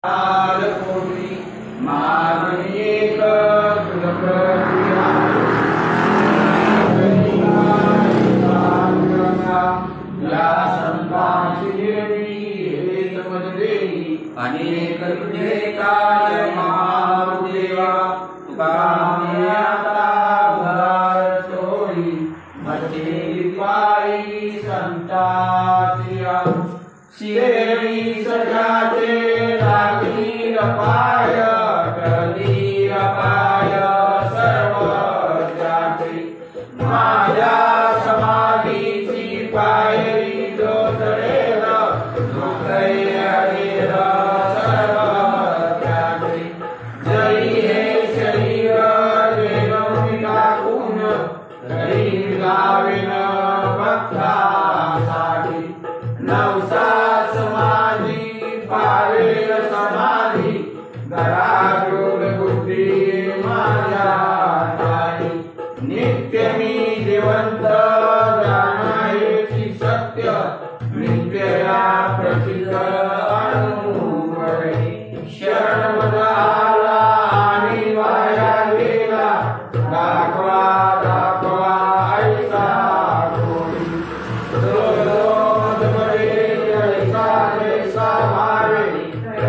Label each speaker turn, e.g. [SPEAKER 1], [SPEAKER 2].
[SPEAKER 1] कोटी मागणेक तुझप्रतिहा या संतांची देवी तमदेवी अनेक तुझे काय महादेवा तुकाम्याता उदार सोयी भक्ती पायी संताचिया शिरेवी सजाचे लागील पाय टलील पाय सर्व जाते माझ्या समाधीची पायरी जो चढेल हरेल सर्व जाते जरी हे शरीर देव टाकून तरी लावेन भक्तासाठी नवसा समाधी पावेल समाधी घराजोड बुद्धी माझ्या नाही नित्य मी जिवंत जाणायची सत्य नित्य या प्रचित